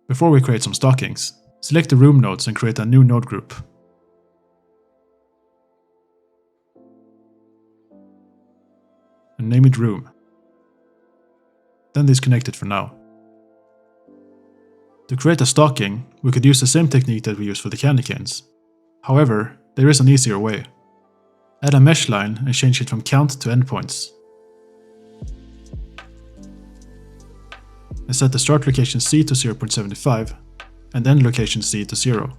Before we create some stockings, select the room nodes and create a new node group. And name it room. Then disconnect it for now. To create a stocking, we could use the same technique that we used for the candy canes. However, there is an easier way. Add a mesh line and change it from count to endpoints. And set the start location C to 0.75 and end location C to 0.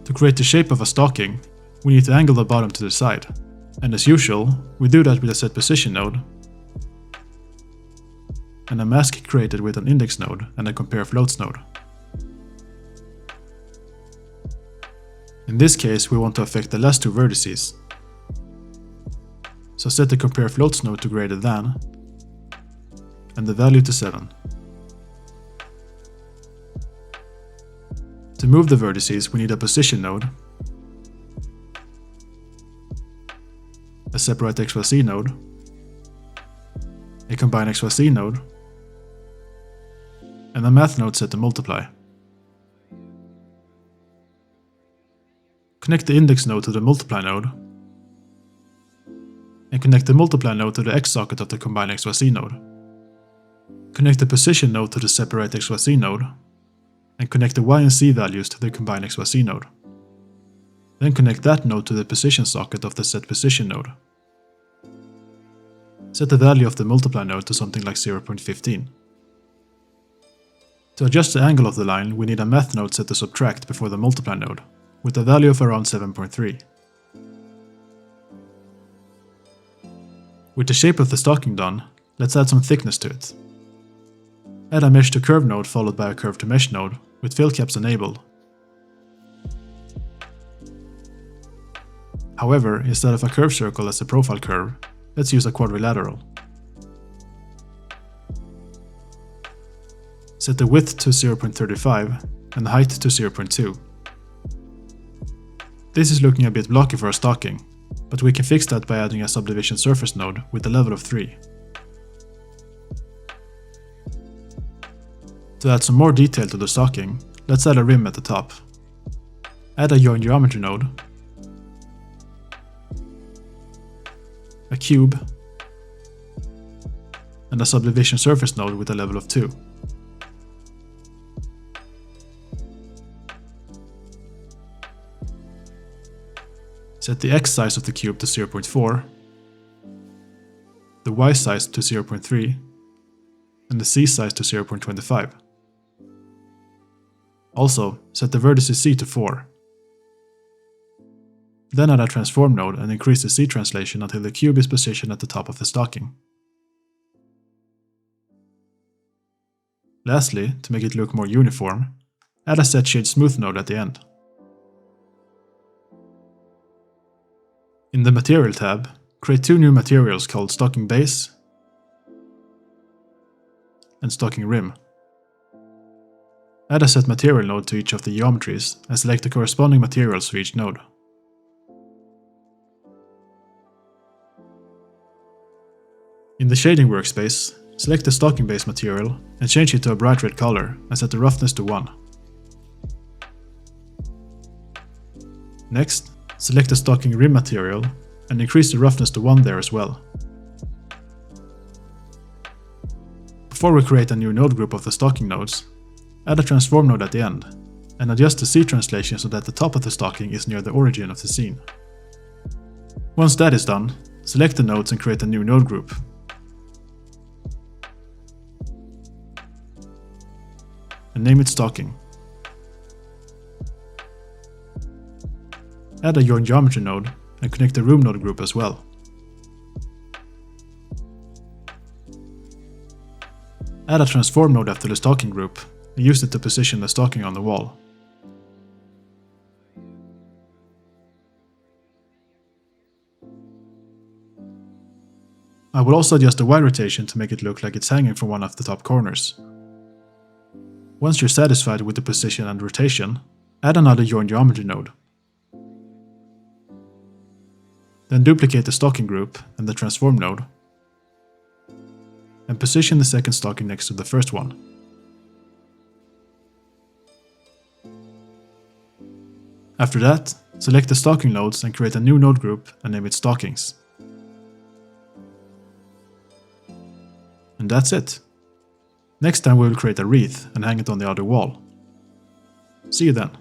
To create the shape of a stocking, we need to angle the bottom to the side. And as usual, we do that with a set position node and a mask created with an index node and a compare floats node. In this case, we want to affect the last two vertices. So set the compare floats node to greater than and the value to 7. To move the vertices, we need a position node, a separate XYZ node, a combine XYZ node, and a math node set to multiply. Connect the index node to the multiply node, and connect the multiply node to the X socket of the combine XYZ node. Connect the position node to the separate XYZ node, and connect the Y and Z values to the combine XYZ node. Then connect that node to the position socket of the set position node. Set the value of the multiply node to something like 0.15. To adjust the angle of the line, we need a math node set to subtract before the multiply node, with a value of around 7.3. With the shape of the stocking done, let's add some thickness to it. Add a mesh to curve node followed by a curve to mesh node, with fill caps enabled. However, instead of a curve circle as a profile curve, let's use a quadrilateral. Set the width to 0.35 and the height to 0.2. This is looking a bit blocky for a stocking, but we can fix that by adding a subdivision surface node with a level of 3. To add some more detail to the stocking, let's add a rim at the top. Add a join geometry node, a cube, and a subdivision surface node with a level of 2. Set the X size of the cube to 0.4, the Y size to 0.3, and the Z size to 0.25. Also, set the vertices Z to 4. Then add a transform node and increase the Z translation until the cube is positioned at the top of the stocking. Lastly, to make it look more uniform, add a set shade smooth node at the end. In the Material tab, create two new materials called Stocking Base and Stocking Rim. Add a set material node to each of the geometries and select the corresponding materials for each node. In the Shading workspace, select the Stocking Base material and change it to a bright red color and set the roughness to 1. Next, select the Stocking Rim material and increase the roughness to 1 there as well. Before we create a new node group of the stocking nodes, add a transform node at the end, and adjust the Z translation so that the top of the stocking is near the origin of the scene. Once that is done, select the nodes and create a new node group. And name it stocking. Add a join geometry node and connect the room node group as well. Add a transform node after the stocking group and use it to position the stocking on the wall. I will also adjust the Y rotation to make it look like it's hanging from one of the top corners. Once you're satisfied with the position and rotation, add another join geometry node. Then duplicate the stocking group and the transform node, and position the second stocking next to the first one. After that, select the stocking nodes and create a new node group and name it stockings. And that's it. Next time we will create a wreath and hang it on the other wall. See you then.